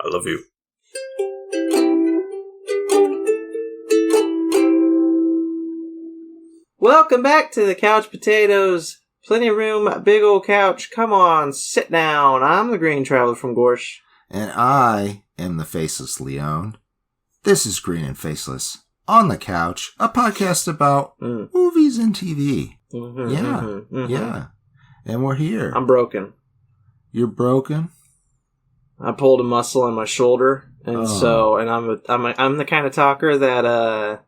I love you. Welcome back to the Couch Potatoes. Plenty of room, big old couch. Come on, sit down. I'm the Green Traveler from Gorsh. And I am the Faceless Leon. This is Green and Faceless on the Couch, a podcast about movies and TV. Yeah. And we're here. I'm broken. You're broken? I pulled a muscle on my shoulder, and I'm the kind of talker that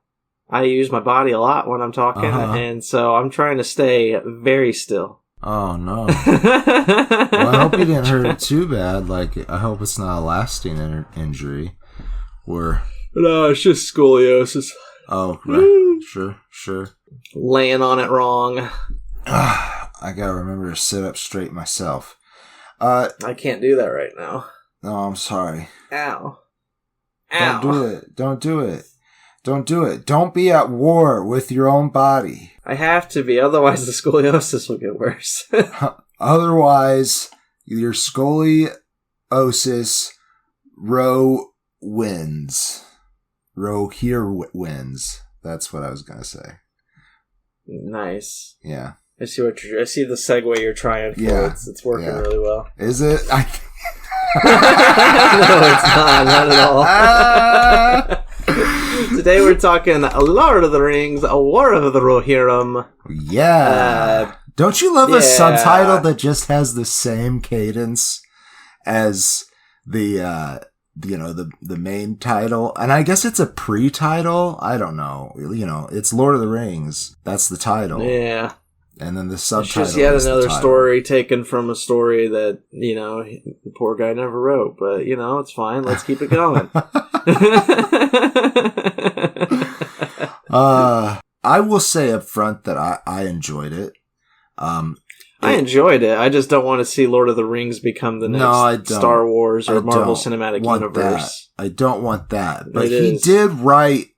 I use my body a lot when I'm talking, and so I'm trying to stay very still. Oh, no. Well, I hope you didn't hurt it too bad. Like, I hope it's not a lasting injury. No, it's just scoliosis. Oh, right. Sure. Laying on it wrong. I gotta remember to sit up straight myself. I can't do that right now. No, I'm sorry. Ow. Don't do it. Don't be at war with your own body. I have to be, otherwise the scoliosis will get worse. Otherwise, your scoliosis wins. Rohirrim wins. That's what I was gonna say. Nice. Yeah. I see the segue you're trying for. Yeah. It's working really well. Is it? No, it's not at all. Today we're talking Lord of the Rings, A War of the Rohirrim. Yeah. Don't you love a subtitle that just has the same cadence as the main title? And I guess it's a pre-title. I don't know. It's Lord of the Rings. That's the title. Yeah. And then the subtitle. It's just yet another story taken from a story that, the poor guy never wrote. But, it's fine. Let's keep it going. I will say up front that I enjoyed it. I enjoyed it. I just don't want to see Lord of the Rings become the next Star Wars or Marvel Cinematic Universe. I don't want that. But he did write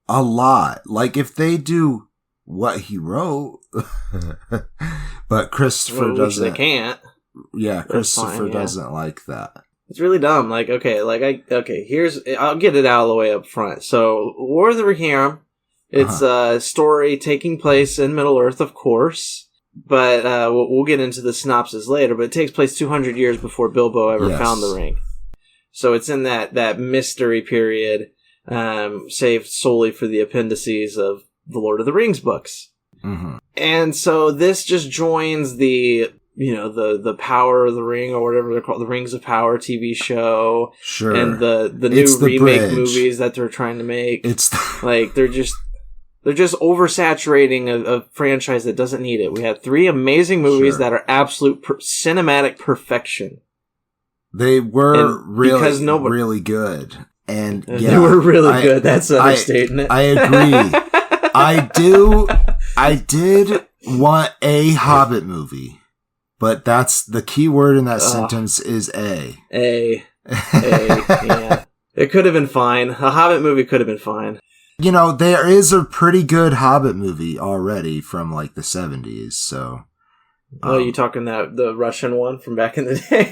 a lot. Like, if they do what he wrote... but Christopher doesn't... They can't. Yeah, Christopher doesn't like that. It's really dumb. I'll get it out of the way up front. So, War of the Rohirrim, it's a story taking place in Middle-earth, of course, but we'll get into the synopsis later, but it takes place 200 years before Bilbo ever found the ring. So it's in that mystery period, saved solely for the appendices of the Lord of the Rings books. Mm-hmm. And so this just joins the Power of the Ring, or whatever they're called, the Rings of Power TV show. Sure. And the new remake movies that they're trying to make. They're just oversaturating a franchise that doesn't need it. We had 3 amazing movies that are absolute cinematic perfection. They were really good. And they were really good. That's understating it. I agree. I did want a Hobbit movie, but that's the key word in that sentence is A. Yeah. It could have been fine. A Hobbit movie could have been fine. There is a pretty good Hobbit movie already from like the 70s, so. Oh, you talking the Russian one from back in the day?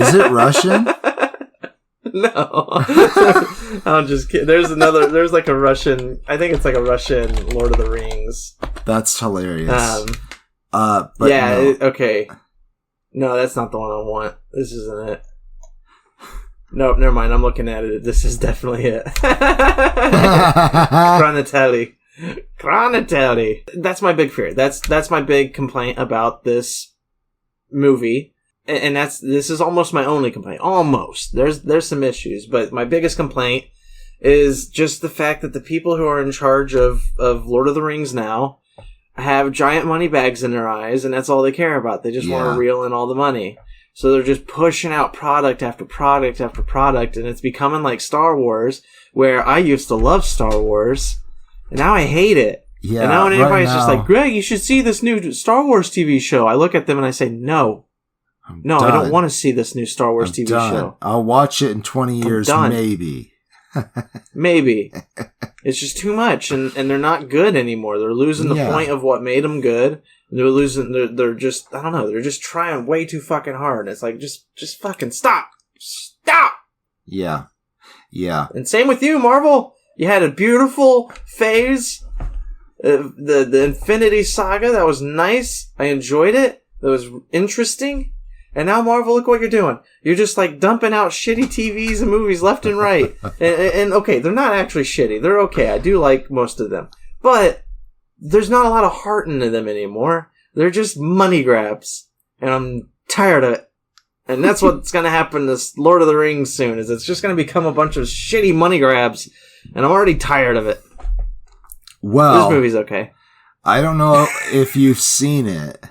Is it Russian? No. I'm just kidding. There's like a Russian, I think it's like a Russian Lord of the Rings. That's hilarious. But yeah, no. Okay. No, that's not the one I want. This isn't it. Nope, never mind. I'm looking at it. This is definitely it. Chronatelli. That's my big fear. That's my big complaint about this movie. And this is almost my only complaint. Almost. There's some issues, but my biggest complaint is just the fact that the people who are in charge of Lord of the Rings now have giant money bags in their eyes, and that's all they care about. They just want to reel in all the money. So they're just pushing out product after product after product, and it's becoming like Star Wars, where I used to love Star Wars, and now I hate it. Yeah, and now when everybody's just like, Greg, you should see this new Star Wars TV show, I look at them and I say, No, I don't want to see this new Star Wars TV show. I'll watch it in 20 years, maybe. Maybe. It's just too much, and they're not good anymore. They're losing the point of what made them good. They're just, I don't know, they're just trying way too fucking hard. It's like, just fucking stop. Yeah. Yeah. And same with you, Marvel. You had a beautiful phase, the Infinity Saga. That was nice. I enjoyed it. That was interesting. And now, Marvel, look what you're doing. You're just like dumping out shitty TVs and movies left and right. and okay, they're not actually shitty. They're okay. I do like most of them. But there's not a lot of heart into them anymore. They're just money grabs. And I'm tired of it. And that's what's going to happen this Lord of the Rings soon, is it's just going to become a bunch of shitty money grabs. And I'm already tired of it. Well, this movie's okay. I don't know if you've seen it,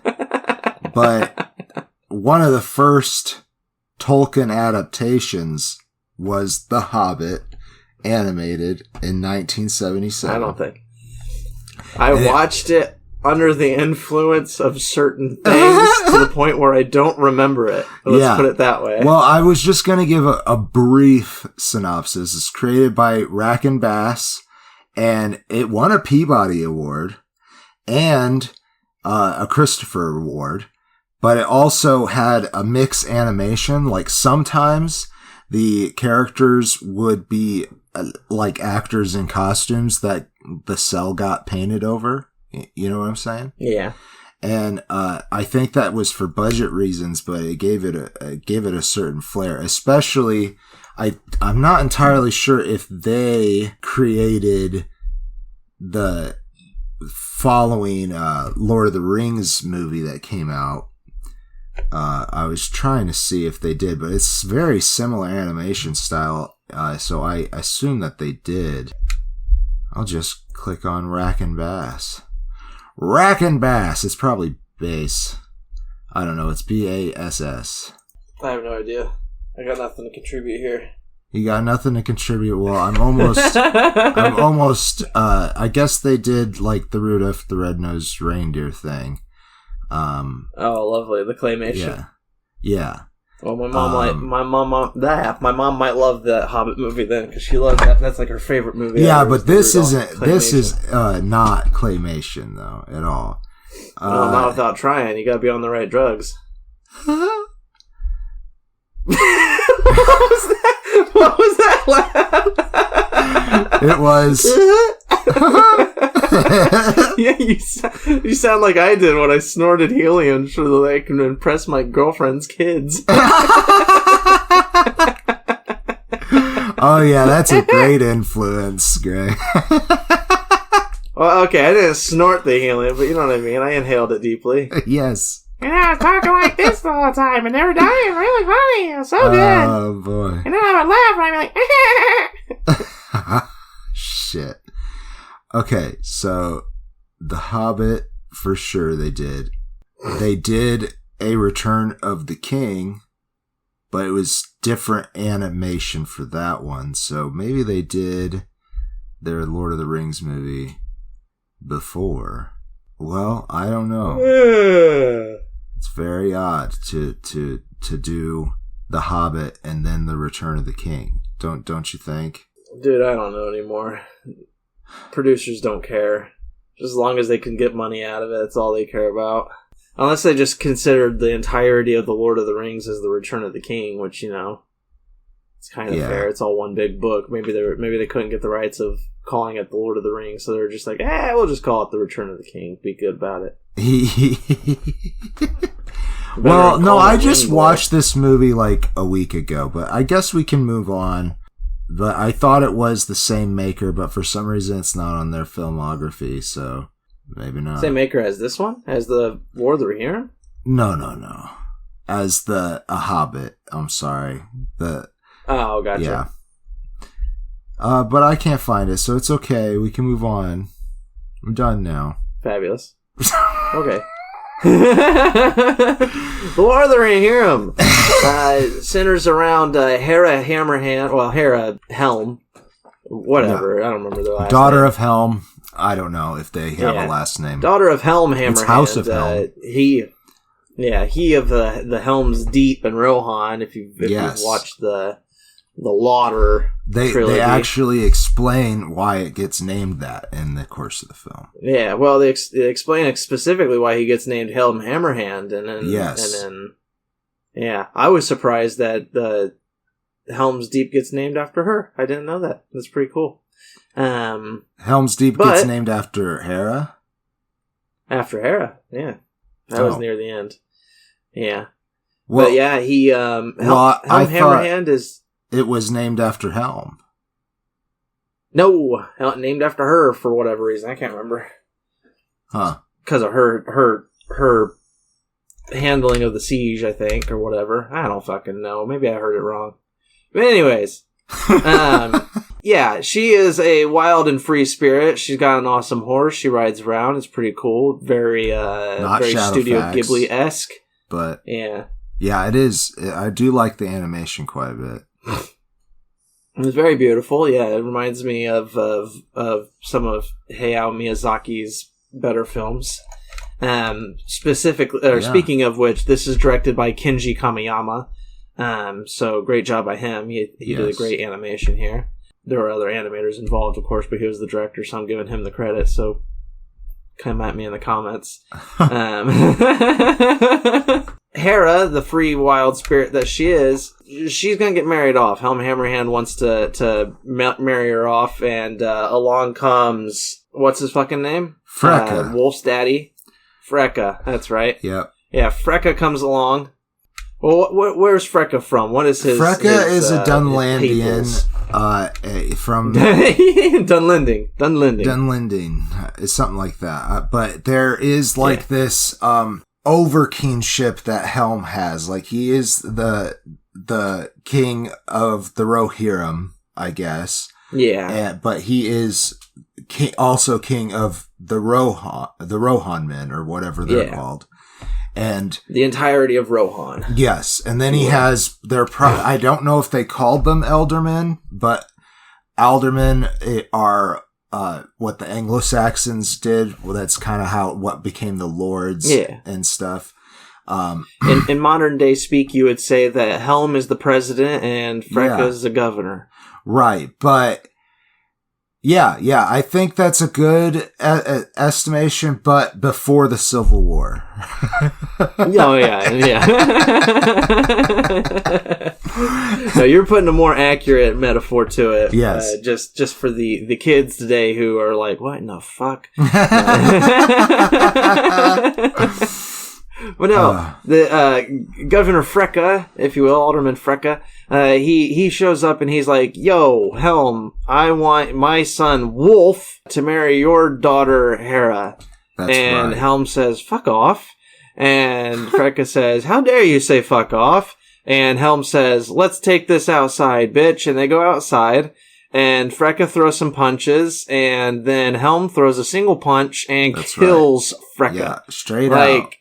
but one of the first Tolkien adaptations was The Hobbit, animated in 1977. I don't think. I watched it under the influence of certain things to the point where I don't remember it. Let's put it that way. Well, I was just going to give a brief synopsis. It's created by Rack Bass, and it won a Peabody Award and a Christopher Award, but it also had a mixed animation. Like sometimes the characters would be like actors in costumes that the cell got painted over. You know what I'm saying? Yeah. And I think that was for budget reasons, but it gave it a certain flair. Especially, I'm not entirely sure if they created the following Lord of the Rings movie that came out. I was trying to see if they did, but it's very similar animation style, so I assume that they did. I'll just click on Rack Bass. Rack Bass. It's probably bass. I don't know. It's BASS. I have no idea. I got nothing to contribute here. You got nothing to contribute. Well, I'm almost. I guess they did like the Rudolph the Red-Nosed Reindeer thing. Oh, lovely. The claymation. Yeah. Well, my mom might love that Hobbit movie then, because she loves that. That's like her favorite movie. Yeah, but this isn't. This is not claymation though at all. No, not without trying. You got to be on the right drugs. What was that laugh? It was. Yeah, you sound like I did when I snorted helium so that I can impress my girlfriend's kids. Oh yeah, that's a great influence, Greg. Well, okay, I didn't snort the helium, but you know what I mean. I inhaled it deeply. Yes. And I was talking like this the whole time, and they were dying really funny. It was so good. Oh boy. And then I would laugh, and I'd be like, shit. Okay, so The Hobbit, for sure they did. They did a Return of the King, but it was different animation for that one. So maybe they did their Lord of the Rings movie before. Well, I don't know. It's very odd to do The Hobbit and then the Return of the King. Don't you think? Dude, I don't know anymore. Producers don't care. Just as long as they can get money out of it, that's all they care about. Unless they just considered the entirety of the Lord of the Rings as the Return of the King, which, you know, it's kind of fair. It's all one big book. Maybe they couldn't get the rights of calling it the Lord of the Rings, so they were just like, we'll just call it the Return of the King. Be good about it. Well, no, I just watched this movie like a week ago, but I guess we can move on. But I thought it was the same maker, but for some reason it's not on their filmography, so maybe not. Same maker as this one? As the War of the Rohirrim? No. As A Hobbit. I'm sorry. Oh, gotcha. Yeah. But I can't find it, so it's okay. We can move on. I'm done now. Fabulous. Okay. The War of the Rohirrim centers around Hera Helm. Whatever. No. I don't remember their last Daughter name. of Helm. I don't know if they have a last name. Daughter of Helm Hammerhand. It's House of Helm. He of the Helm's Deep and Rohan. If you've watched the LOTR trilogy. They actually explain why it gets named that in the course of the film. Yeah, well, they explain specifically why he gets named Helm Hammerhand, and then I was surprised that Helm's Deep gets named after her. I didn't know that. That's pretty cool. Helm's Deep gets named after Hera? After Hera, yeah. That was near the end. Yeah. Well, but yeah, he, Helm Hammerhand is... It was named after Helm. No, named after her for whatever reason. I can't remember. Huh. Because of her handling of the siege, I think, or whatever. I don't fucking know. Maybe I heard it wrong. But anyways, yeah, she is a wild and free spirit. She's got an awesome horse. She rides around. It's pretty cool. Very Studio Ghibli-esque. But yeah, it is. I do like the animation quite a bit. It's very beautiful. Yeah, it reminds me of some of Hayao Miyazaki's better films. Speaking of which, this is directed by Kenji Kamiyama. So great job by him. He did a great animation here. There were other animators involved, of course, but he was the director, so I'm giving him the credit. So come at me in the comments. Hera, the free wild spirit that she is, she's gonna get married off. Helm Hammerhand wants to marry her off, and along comes, what's his fucking name? Freka. Wolf's daddy. Freka, that's right. Yep. Yeah, Freka comes along. Well, where's Freka from? What is his... Freka is a Dunlandian from... Dunlending. Dunlending is something like that. But there is this over-kingship that Helm has. Like, he is the king of the Rohirrim, I guess. Yeah. But he is also king of the Rohan men, or whatever they're called. And the entirety of Rohan. Yes. And then he has I don't know if they called them Eldermen, but Aldermen are what the Anglo-Saxons did. Well, that's kind of what became the lords and stuff. In modern day speak, you would say that Helm is the president and Freka is the governor. Right. But yeah, I think that's a good estimation, but before the Civil War. Oh, yeah. No, you're putting a more accurate metaphor to it. Yes. Just for the kids today who are like, what in the fuck? But no, the Governor Freka, if you will, Alderman Freka, he shows up and he's like, yo, Helm, I want my son Wolf to marry your daughter Hera. That's and right. Helm says, fuck off. And Freka says, how dare you say fuck off? And Helm says, let's take this outside, bitch. And they go outside. And Freka throws some punches, and then Helm throws a single punch and kills Freka. Yeah, straight out.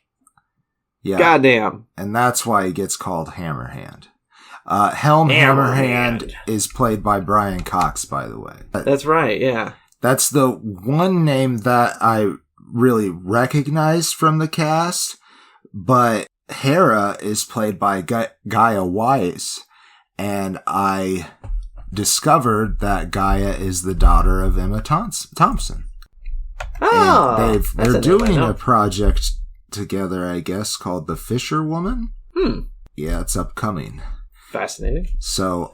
Yeah. Goddamn. And that's why he gets called Hammerhand. Helm Hammerhand is played by Brian Cox, by the way. That's right, yeah. That's the one name that I really recognize from the cast, but Hera is played by Gaia Weiss, and I discovered that Gaia is the daughter of Emma Thompson. Oh! And they're doing a project together, I guess, called The Fisher Woman. Yeah, it's upcoming. Fascinating. So,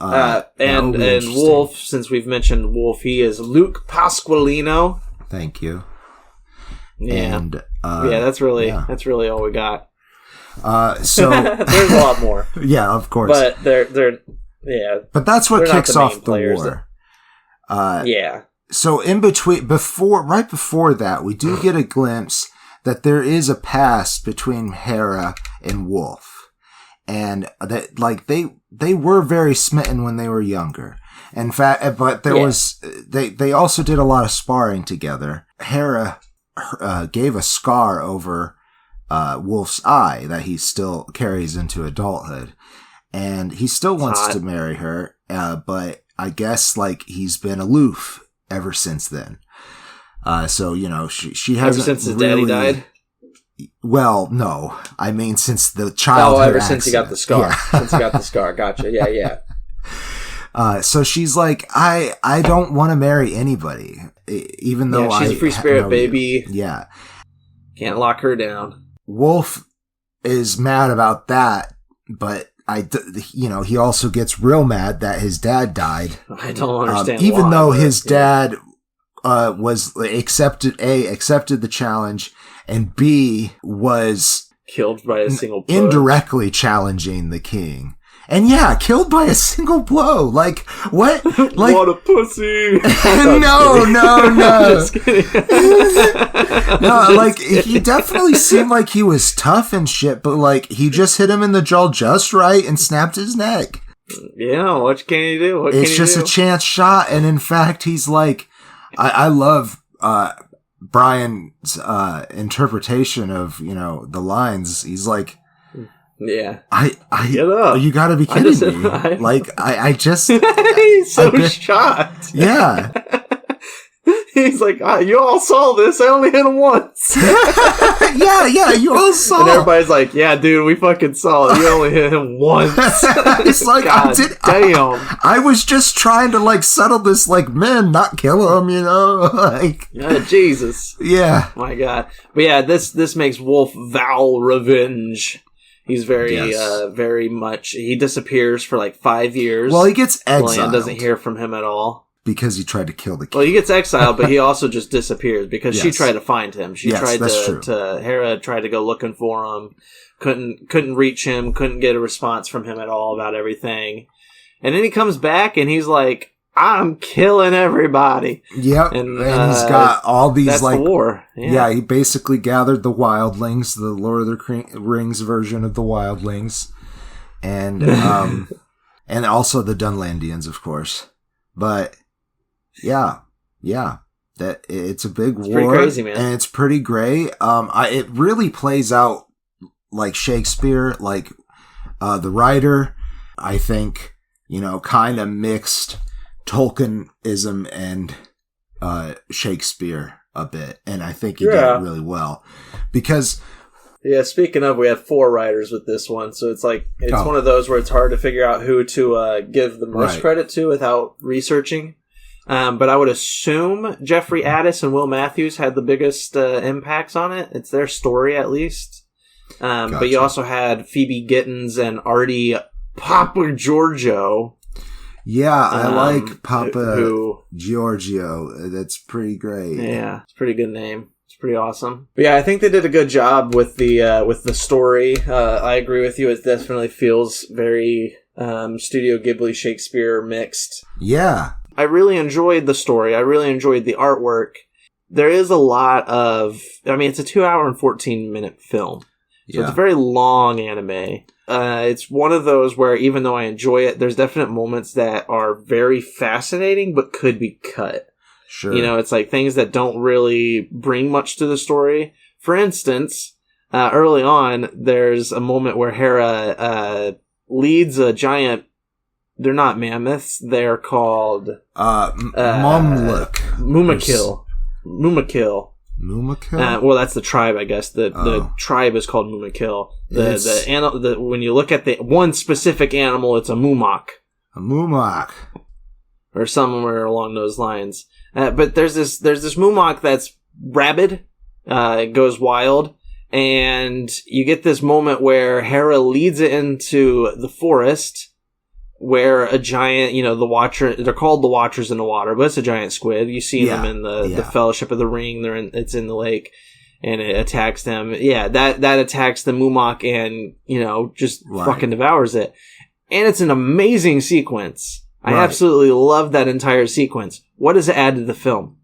and Wolf, since we've mentioned Wolf, he is Luke Pasqualino. Thank you. Yeah. And, that's really all we got. So there's a lot more. Yeah, of course. But they're But that's what kicks off the war. Yeah. So in between, right before that, we do get a glimpse that there is a past between Hera and Wolf, and that they were very smitten when they were younger. In fact, but there was they also did a lot of sparring together. Hera gave a scar over Wolf's eye that he still carries into adulthood, and he still wants to marry her, but I guess he's been aloof ever since then. So, she hasn't ever since his daddy died? Well, no. I mean, since the childhood ever accident. Since he got the scar. Yeah. Since he got the scar. Gotcha. Yeah. So she's like, I don't want to marry anybody, even though she's a free spirit, baby. Yeah. Can't lock her down. Wolf is mad about that, but he also gets real mad that his dad died. I don't understand even why, though his dad was accepted the challenge, and B was killed by a single blow. Indirectly challenging the king. And yeah, killed by a single blow. Like, what? Like, what a pussy! No. Just kidding. No, like, he definitely seemed like he was tough and shit, but like, he just hit him in the jaw just right and snapped his neck. Yeah, what can you do? It's just a chance shot, and in fact, he's like, I love Brian's interpretation of, the lines. He's like, yeah, get up. You gotta be kidding me. I just he's so shocked. Yeah. He's like, you all saw this. I only hit him once. yeah, you all saw. And everybody's like, yeah, dude, we fucking saw it. You only hit him once. It's like, damn. I was just trying to like settle this, like, man, not kill him, like. Jesus. Yeah. My God. But yeah, this makes Wolf vow revenge. He's very much, he disappears for like 5 years. Well, he gets exiled. Lan doesn't hear from him at all. Because he tried to kill the king. Well, he gets exiled, but he also just disappears because she tried to find him. Hera tried to go looking for him. Couldn't reach him, couldn't get a response from him at all about everything. And then he comes back and he's like, I'm killing everybody. Yep. And he's got all these, that's like, the war. Yeah, he basically gathered the wildlings, the Lord of the Rings version of the wildlings. And and also the Dunlandians, of course. But yeah, that it's a big war, pretty crazy, man, and it's pretty great. It really plays out like Shakespeare, like the writer. I think kind of mixed Tolkienism and Shakespeare a bit, and I think he did it really well because. Yeah, speaking of, we have 4 writers with this one, so it's like one of those where it's hard to figure out who to give the most credit to without researching. But I would assume Jeffrey Addis and Will Matthews had the biggest impacts on it. It's their story, at least. Gotcha. But you also had Phoebe Gittins and Artie Papa Giorgio. Yeah, I like Papa Giorgio. That's pretty great. Yeah, it's a pretty good name. Pretty awesome. But yeah, I think they did a good job with the story. I agree with you. It definitely feels very Studio Ghibli Shakespeare mixed. Yeah. I really enjoyed the story. I really enjoyed the artwork. There is a lot of... it's a 2-hour and 14-minute film. So it's a very long anime. It's one of those where even though I enjoy it, there's definite moments that are very fascinating but could be cut. Sure. It's like things that don't really bring much to the story. For instance, early on, there's a moment where Hera leads a giant... They're not mammoths. They're called... Mumakil. Mumakil. Mumakil? Well, that's the tribe, I guess. The tribe is called Mumakil. When you look at the one specific animal, it's a mumak. A mumak. Or somewhere along those lines. But there's this mumak that's rabid, goes wild, and you get this moment where Hera leads it into the forest, where a giant, the Watcher, they're called the Watchers in the water, but it's a giant squid. You see them in the Fellowship of the Ring. It's in the lake, and it attacks them. Yeah, that attacks the mumak and, just fucking devours it. And it's an amazing sequence. I absolutely love that entire sequence. What does it add to the film?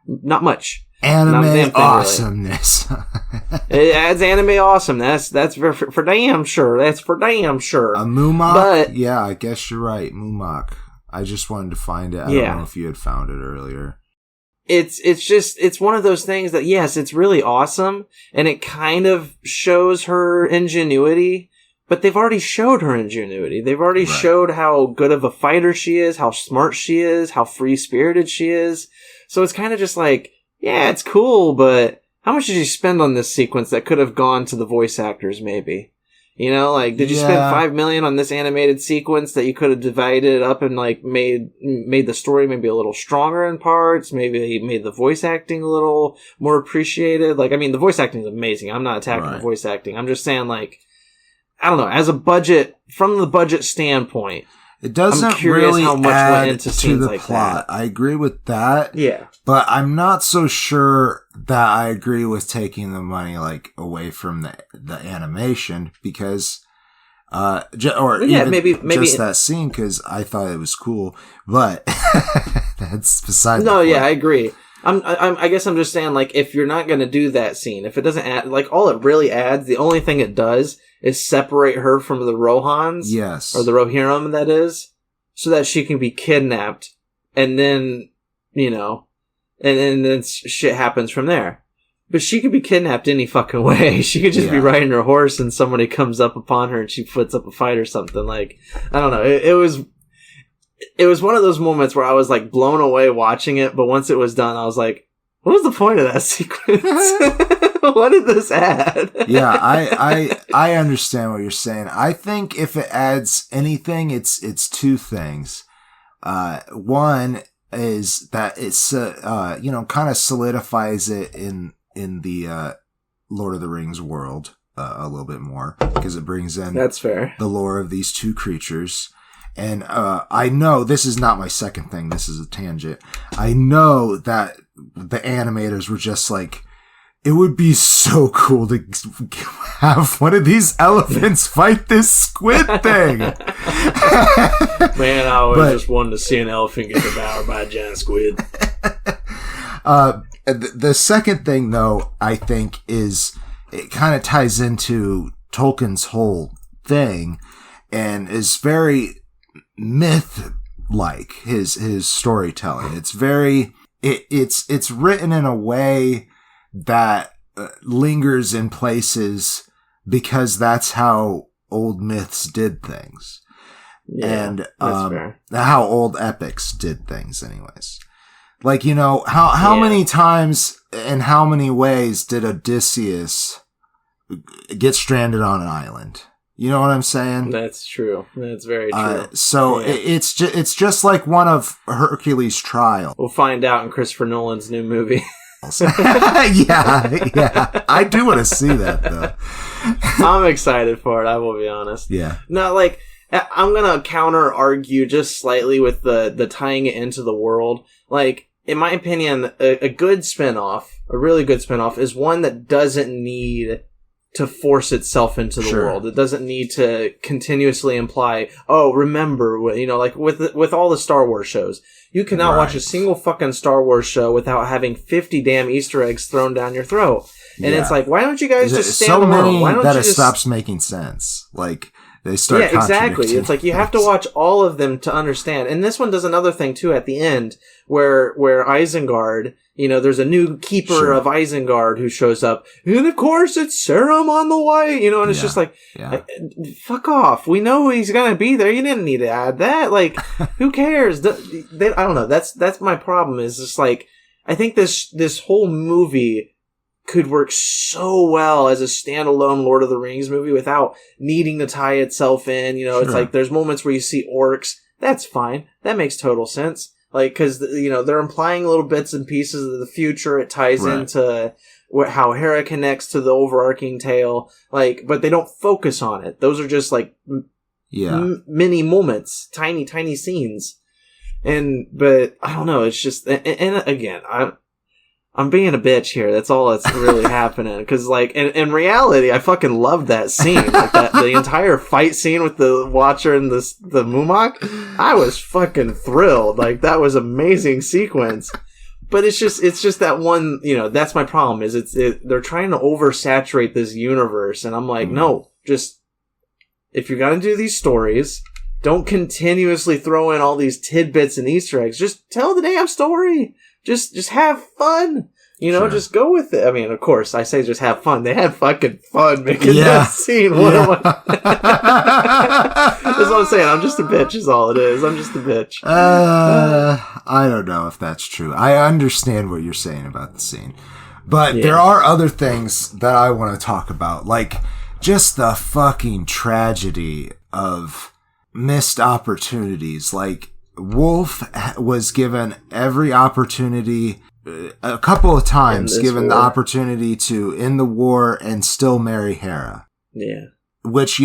Not much. Anime awesomeness. It adds anime awesome. That's for damn sure. That's for damn sure. A mumak? But, yeah, I guess you're right. Mumak. I just wanted to find it. I don't know if you had found it earlier. It's one of those things that, yes, it's really awesome, and it kind of shows her ingenuity. But they've already showed her ingenuity. They've already showed how good of a fighter she is, how smart she is, how free-spirited she is. So it's kind of just like, yeah, it's cool, but how much did you spend on this sequence that could have gone to the voice actors, maybe? Did you spend $5 million on this animated sequence that you could have divided up and, made the story maybe a little stronger in parts? Maybe made the voice acting a little more appreciated? The voice acting is amazing. I'm not attacking the voice acting. I'm just saying, I don't know, from the budget standpoint, it doesn't really how much add went into to the like plot. That. I agree with that. Yeah. But I'm not so sure that I agree with taking the money like away from the animation because maybe just that scene because I thought it was cool. But that's beside the point. Yeah, I agree. I guess I'm just saying, like, if you're not going to do that scene, if it doesn't add, like, all it really adds, the only thing it does is separate her from the Rohans. Yes. Or the Rohirrim, that is, so that she can be kidnapped, and then, you know, and then shit happens from there. But she could be kidnapped any fucking way. She could just be riding her horse and somebody comes up upon her and she puts up a fight or something. Like, I don't know. It was one of those moments where I was like blown away watching it, but once it was done, I was like, what was the point of that sequence? What did this add? Yeah, I understand what you're saying. I think if it adds anything, it's two things. One is that it's, kind of solidifies it in the, Lord of the Rings world, a little bit more because it brings in that's fair the lore of these two creatures. And I know this is not my second thing. This is a tangent. I know that the animators were just like, it would be so cool to have one of these elephants fight this squid thing. Man, I always just wanted to see an elephant get devoured by a giant squid. The second thing, though, I think is it kind of ties into Tolkien's whole thing and is very myth-like, his storytelling. It's very, it's written in a way that lingers in places because that's how old myths did things. Yeah, and fair. How old epics did things anyways. Like, you know, how many times and how many ways did Odysseus get stranded on an island? You know what I'm saying? That's true. That's very true. It's just like one of Hercules' trials. We'll find out in Christopher Nolan's new movie. yeah. I do want to see that, though. I'm excited for it, I will be honest. Yeah. No, like, I'm gonna counter-argue just slightly with the tying it into the world. Like, in my opinion, a good spinoff, a really good spinoff, is one that doesn't need to force itself into the world. It doesn't need to continuously imply, oh, remember, you know, like with all the Star Wars shows. You cannot watch a single fucking Star Wars show without having 50 damn Easter eggs thrown down your throat. And it's like, why don't you guys just stand alone? So many why don't that you it just stops making sense. Like, they start exactly. It's like you have to watch all of them to understand. And this one does another thing too at the end where Isengard, you know, there's a new keeper of Isengard who shows up, and of course it's Saruman the White, you know, and it's just like, fuck off. We know he's gonna be there. You didn't need to add that. Like, who cares? I don't know. That's my problem. Is just like, I think this whole movie could work so well as a standalone Lord of the Rings movie without needing to tie itself in. You know, it's like there's moments where you see orcs. That's fine. That makes total sense. Like, because, you know, they're implying little bits and pieces of the future. It ties into how Hera connects to the overarching tale. Like, but they don't focus on it. Those are just like mini moments, tiny scenes. But I don't know. It's just, and again, I'm being a bitch here. That's all that's really happening. Because, like, in reality, I fucking loved that scene. Like, the entire fight scene with the Watcher and the Mumok. I was fucking thrilled. Like, that was amazing sequence. But it's just that one, you know, that's my problem, is they're trying to oversaturate this universe. And I'm like, no, just, if you're gonna do these stories, don't continuously throw in all these tidbits and Easter eggs. Just tell the damn story. Just have fun. You know, just go with it. I mean, of course, I say just have fun. They had fucking fun making that scene. That's what I'm saying. I'm just a bitch is all it is. I'm just a bitch. I don't know if that's true. I understand what you're saying about the scene. But there are other things that I want to talk about. Like, just the fucking tragedy of missed opportunities. Like, Wolf was given every opportunity, a couple of times, given the opportunity to end the war and still marry Hera. Yeah. which,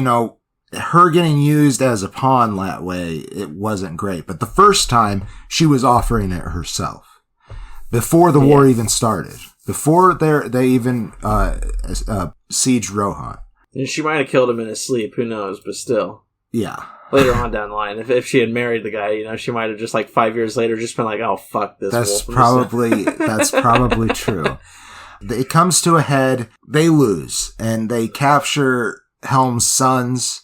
her getting used as a pawn that way, it wasn't great. But the first time, she was offering it herself. Before the war even started. Before they even sieged Rohan. And she might have killed him in his sleep, who knows, but still. Yeah. Later on down the line, if she had married the guy, she might have just 5 years later just been like, oh, fuck this That's wolf. That's probably true. It comes to a head, they lose, and they capture Helm's sons,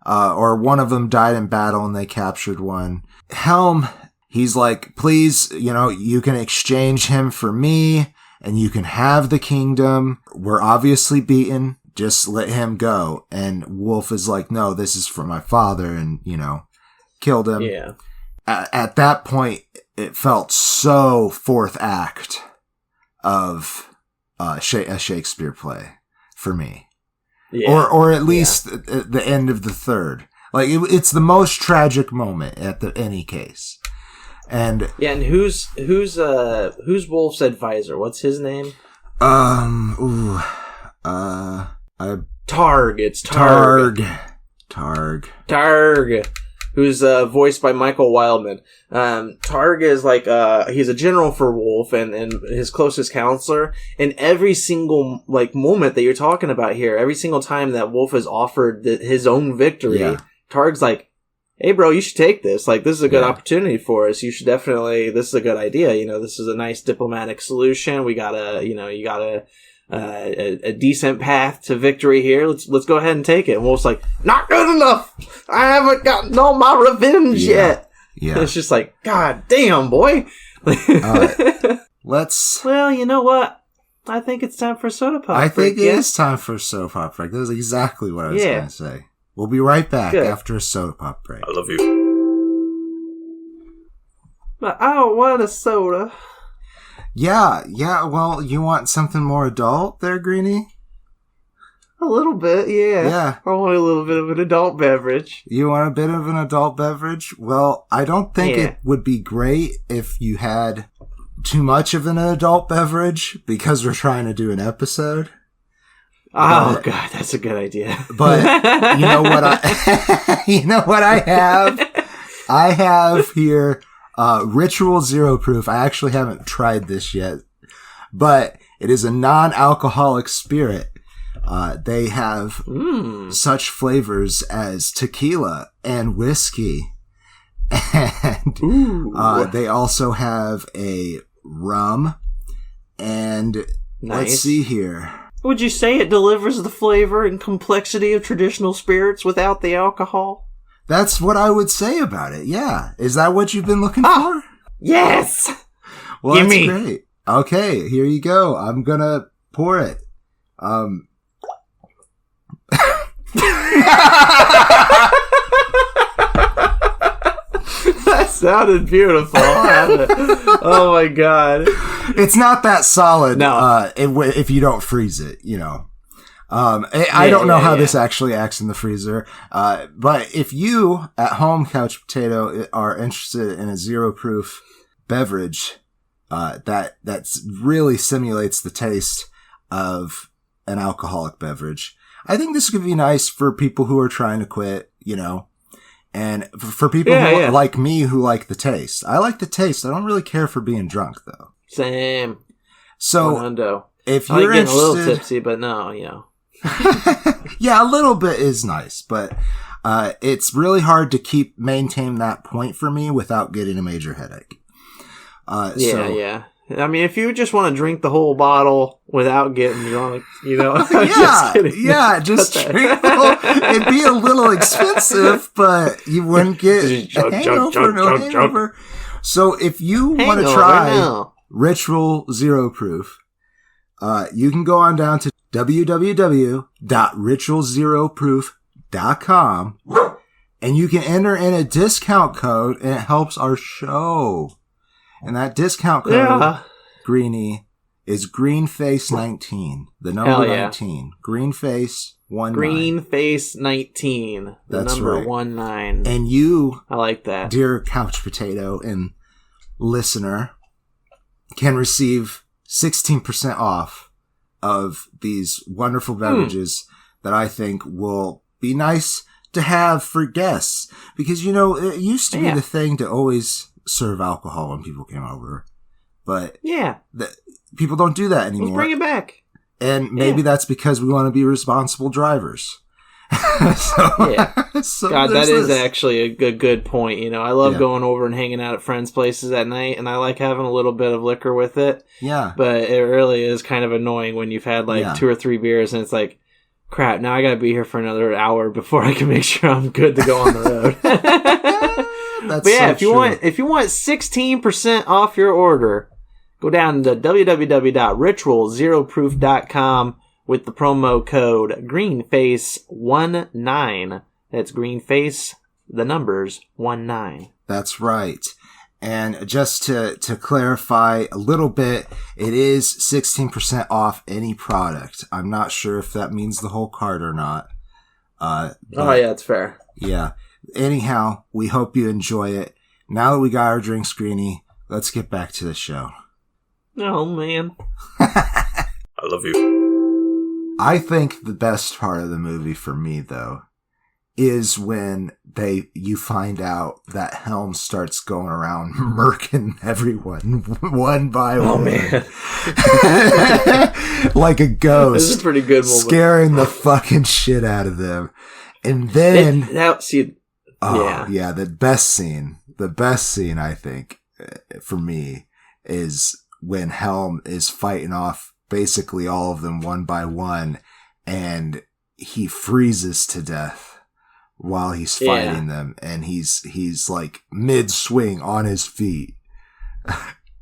or one of them died in battle and they captured one. Helm, he's like, please, you can exchange him for me, and you can have the kingdom. We're obviously beaten. Just let him go. And Wolf is like, no, this is for my father, and, killed him. Yeah. At that point, it felt so fourth act of a Shakespeare play for me. Yeah. Or at least the end of the third. It's the most tragic moment at any case. And and who's Wolf's advisor? What's his name? Targ. It's Targ. Targ. Who's voiced by Michael Wildman. Targ is he's a general for Wolf and his closest counselor. And every single moment that you're talking about here, every single time that Wolf is offered his own victory, Targ's like, hey bro, you should take this. This is a good opportunity for us. You should definitely, this is a good idea. This is a nice diplomatic solution. We got you got a decent path to victory here. Let's go ahead and take it. And Wolf's like, not good enough. I haven't gotten all my revenge yet. Yeah. And it's just God damn, boy. Well, you know what? I think it's time for a soda pop break. I think it is time for a soda pop break. That is exactly what I was going to say. We'll be right back after a soda pop break. I love you. But I don't want a soda. Yeah, well, you want something more adult there, Greenie? A little bit, yeah. Yeah. I want a little bit of an adult beverage. You want a bit of an adult beverage? Well, I don't think it would be great if you had too much of an adult beverage because we're trying to do an episode. Oh, God, that's a good idea. But you know what I have? I have here Ritual Zero Proof. I actually haven't tried this yet, but it is a non-alcoholic spirit. They have such flavors as tequila and whiskey. And they also have a rum. And let's see here. Would you say it delivers the flavor and complexity of traditional spirits without the alcohol? That's what I would say about it, yeah. Is that what you've been looking for? Yes! Well, that's great. Okay, here you go. I'm gonna pour it. That sounded beautiful. Oh my god. It's not that solid. No. If you don't freeze it, I don't know how this actually acts in the freezer. But if you at home, Couch Potato, are interested in a zero proof beverage, that really simulates the taste of an alcoholic beverage, I think this could be nice for people who are trying to quit, and for people who like me who like the taste. I like the taste. I don't really care for being drunk though. Same. So if you're getting a little tipsy, but no, yeah, a little bit is nice, but it's really hard to maintain that point for me without getting a major headache. Yeah. I mean, if you just want to drink the whole bottle without getting drunk, just drink the whole. It'd be a little expensive, but you wouldn't get a hangover. So if you want to try Ritual Zero Proof, you can go on down to www.ritualzeroproof.com and you can enter in a discount code and it helps our show. And that discount code, Greenie, is GreenFace19. The number 19. GreenFace19. GreenFace19. The number 19. And you, I like that, dear Couch Potato and listener, can receive 16% off of these wonderful beverages that I think will be nice to have for guests. Because, it used to be the thing to always serve alcohol when people came over. But people don't do that anymore. Let's bring it back. And maybe that's because we want to be responsible drivers. So God, that is actually a good point. I love going over and hanging out at friends' places at night, and I like having a little bit of liquor with it. Yeah. But it really is kind of annoying when you've had 2 or 3 beers, and it's like, crap, now I gotta be here for another hour before I can make sure I'm good to go on the road. But yeah, if you want 16% off your order, go down to www.ritualzeroproof.com with the promo code GreenFace19. That's GreenFace, the numbers 19. That's right. And just to clarify a little bit, it is 16% off any product. I'm not sure if that means the whole cart or not. It's fair. Yeah. Anyhow, we hope you enjoy it. Now that we got our drinks, Greenie, let's get back to the show. Oh, man. I love you. I think the best part of the movie for me, though, is when you find out that Helm starts going around murking everyone one by one. Oh, man. Like a ghost. This is a pretty good moment. Scaring the fucking shit out of them. And then... the best scene, I think, for me, is when Helm is fighting off basically all of them one by one, and he freezes to death while he's fighting them, and he's like mid-swing on his feet.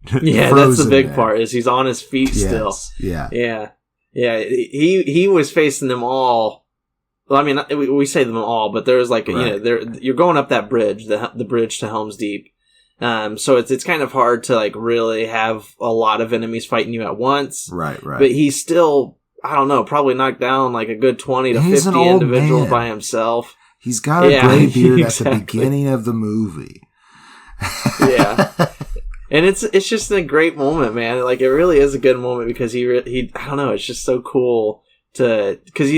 That's the big part, is he's on his feet still. Yeah. He was facing them all. Well, I mean, we say them all, but there's you're going up that bridge, the bridge to Helm's Deep. So it's kind of hard to really have a lot of enemies fighting you at once. Right. But he's still, I don't know, probably knocked down a good 20 to 50 individuals by himself. He's got a gray beard at the beginning of the movie. Yeah. And it's just a great moment, man. It really is a good moment because he I don't know, it's just so cool because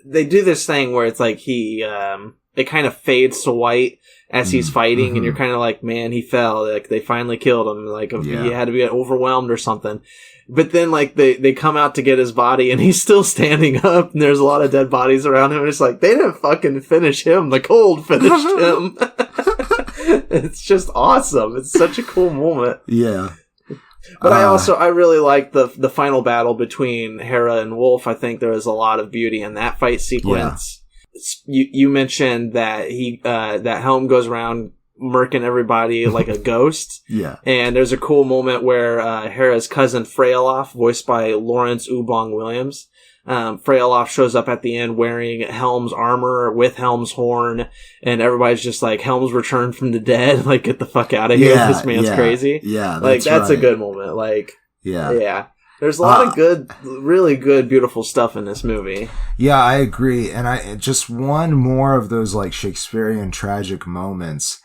they do this thing where it's it kind of fades to white as he's fighting, and you're kind of like, man, he fell. They finally killed him. He had to be overwhelmed or something. But then, they come out to get his body, and he's still standing up, and there's a lot of dead bodies around him, and it's they didn't fucking finish him. The cold finished him. It's just awesome. It's such a cool moment. Yeah. But I really like the final battle between Hera and Wolf. I think there was a lot of beauty in that fight sequence. Yeah. You mentioned that that Helm goes around murking everybody like a ghost. Yeah. And there's a cool moment where Hera's cousin Freyalof, voiced by Lawrence Ubong Williams, Freyalof shows up at the end wearing Helm's armor with Helm's horn, and everybody's just like, Helm's returned from the dead. Get the fuck out of here. This man's crazy. Yeah. That's right. A good moment. Yeah. There's a lot of good, really good, beautiful stuff in this movie. Yeah, I agree. And just one more of those Shakespearean tragic moments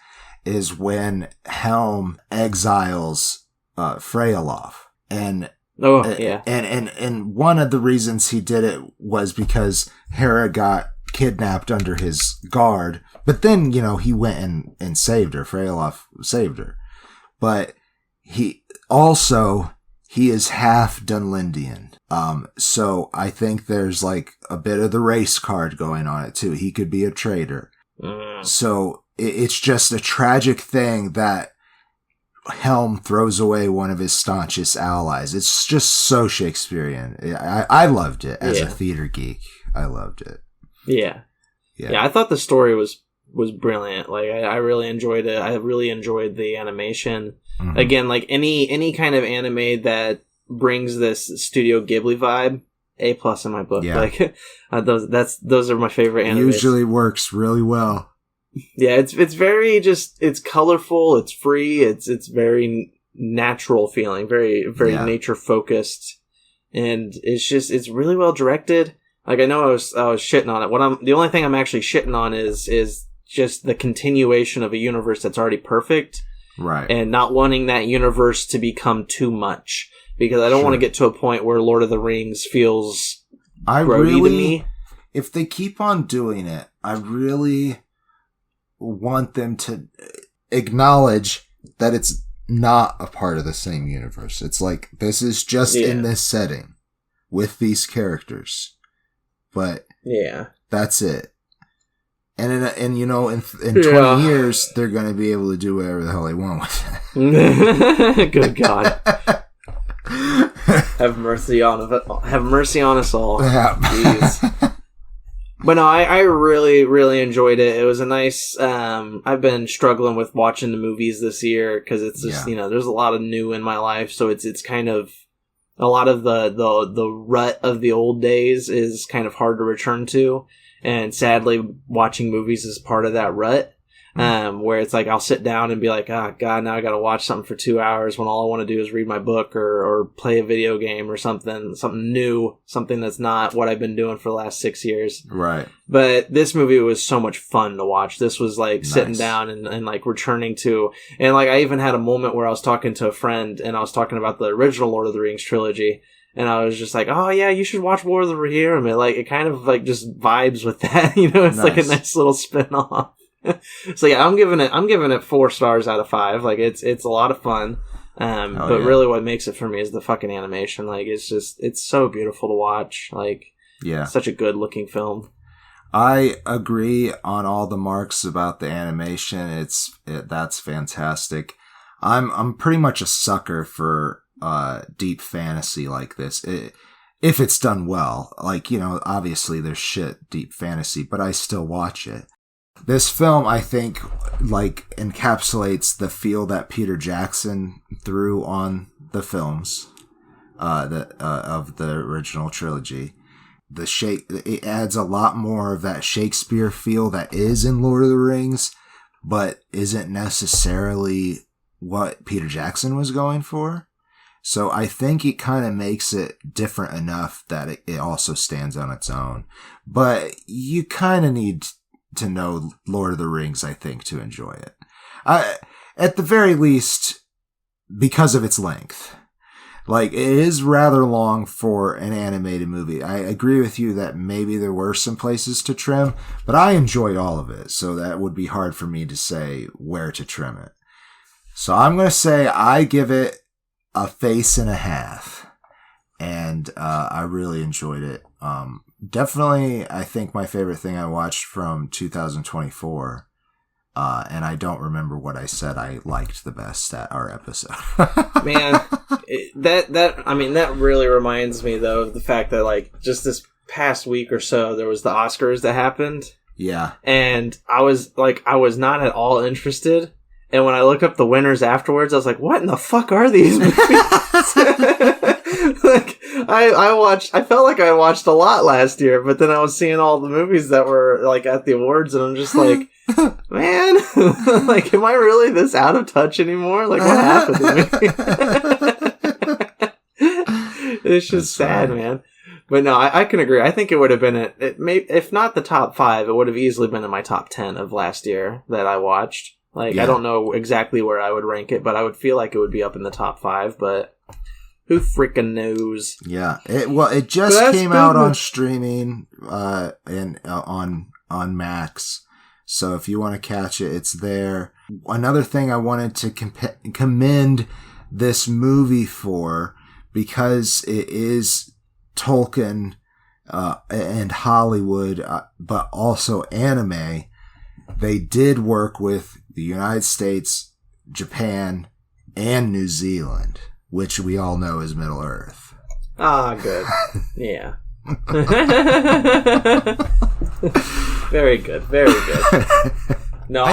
is when Helm exiles Freyalof. And and one of the reasons he did it was because Hera got kidnapped under his guard. But then, he went and saved her. Freyalof saved her. But he is half Dunlindian. So I think there's a bit of the race card going on it too. He could be a traitor. So it's just a tragic thing that Helm throws away one of his staunchest allies. It's just so Shakespearean. I loved it as a theater geek. I loved it. Yeah. I thought the story was brilliant. I really enjoyed it. I really enjoyed the animation. Mm-hmm. Again, any kind of anime that brings this Studio Ghibli vibe, A+ in my book. Yeah. Those are my favorite animes. Usually works really well. Yeah, it's very it's colorful, it's free, it's very natural feeling, very nature focused, and it's really well directed. I know I was shitting on it. The only thing I'm actually shitting on is just the continuation of a universe that's already perfect. Right. And not wanting that universe to become too much. Because I don't want to get to a point where Lord of the Rings feels grody to me. if they keep on doing it, I really want them to acknowledge that it's not a part of the same universe. It's like, this is just in this setting with these characters, but that's it. And in 20 years, they're going to be able to do whatever the hell they want with it. Good God. Have mercy on us all. Yeah. Jeez. But no, I really, really enjoyed it. It was a nice, I've been struggling with watching the movies this year because it's just, there's a lot of new in my life. So it's kind of, a lot of the rut of the old days is kind of hard to return to. And sadly, watching movies is part of that rut. Where it's like, I'll sit down and be like, oh God, now I gotta watch something for 2 hours when all I want to do is read my book or play a video game or something new, something that's not what I've been doing for the last 6 years. Right. But this movie was so much fun to watch. This was like sitting down and like returning to, and like I even had a moment where I was talking to a friend and I was talking about the original Lord of the Rings trilogy. And I was just like, oh yeah, you should watch War of the Rohirrim. It kind of like just vibes with that, it's like a nice little spin-off. So yeah, I'm giving it 4 stars out of 5. Like it's a lot of fun. But really what makes it for me is the fucking animation. Like it's so beautiful to watch. Like such a good looking film. I agree on all the marks about the animation. That's fantastic. I'm pretty much a sucker for deep fantasy like this. If it's done well. Like, obviously there's shit deep fantasy, but I still watch it. This film, I think, like, encapsulates the feel that Peter Jackson threw on the films of the original trilogy. It adds a lot more of that Shakespeare feel that is in Lord of the Rings, but isn't necessarily what Peter Jackson was going for. So I think it kind of makes it different enough that it also stands on its own. But you kind of need to know Lord of the Rings, I think, to enjoy it. At the very least, because of its length. Like, it is rather long for an animated movie. I agree with you that maybe there were some places to trim, but I enjoyed all of it, so that would be hard for me to say where to trim it. So I'm going to say I give it a face and a half, and I really enjoyed it. Definitely, I think my favorite thing I watched from 2024, and I don't remember what I said I liked the best at our episode. Man, that really reminds me though of the fact that like just this past week or so there was the Oscars that happened. Yeah, and I was not at all interested. And when I look up the winners afterwards, I was like, "What in the fuck are these movies?" Like, I felt like I watched a lot last year, but then I was seeing all the movies that were like at the awards, and I'm just like, man, like, am I really this out of touch anymore? Like, what happened to me? It's just sad, man. But no, I can agree. I think it would have been if not the top 5, it would have easily been in my top 10 of last year that I watched. Like, I don't know exactly where I would rank it, but I would feel like it would be up in the top 5, but who freaking knows? Yeah. It just came out on streaming, and on Max. So if you want to catch it, it's there. Another thing I wanted to commend this movie for, because it is Tolkien, and Hollywood, but also anime, they did work with the United States, Japan, and New Zealand, which we all know is Middle Earth. Ah, good. Yeah. Very good. Very good. No,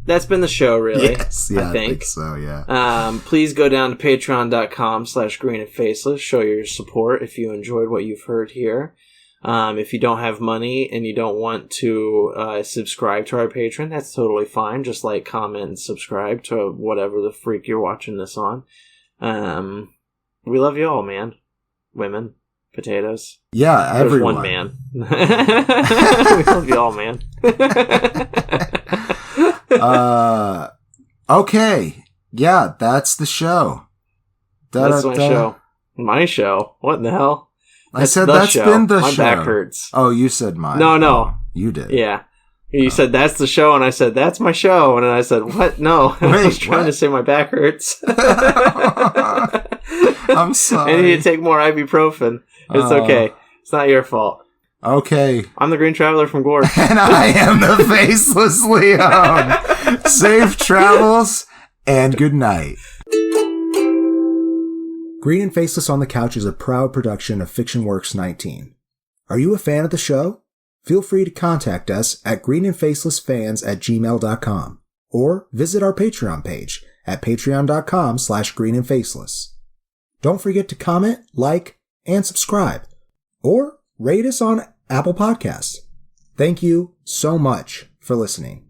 that's been the show, really. Yes, yeah, I think so, yeah. Please go down to patreon.com/greenandfaceless. Show your support if you enjoyed what you've heard here. If you don't have money and you don't want to subscribe to our Patreon, that's totally fine. Just like, comment, and subscribe to whatever the freak you're watching this on. We love you all, man. Women. Potatoes. Yeah, everyone. There's one man. We love you all, man. Okay. Yeah, that's the show. That's my show. My show? What in the hell? I said that's been the show. My back hurts. Oh, you said mine. No. You did. Yeah. You said that's the show, and I said that's my show, and then I said what? No, I was trying to say my back hurts. I'm sorry. I need to take more ibuprofen. It's okay. It's not your fault. Okay. I'm the Green Traveler from Gore. And I am the Faceless Leon. Safe travels and good night. Green and Faceless on the Couch is a proud production of FictionWorks 19. Are you a fan of the show? Feel free to contact us at greenandfacelessfans@gmail.com or visit our Patreon page at patreon.com/greenandfaceless. Don't forget to comment, like, and subscribe, or rate us on Apple Podcasts. Thank you so much for listening.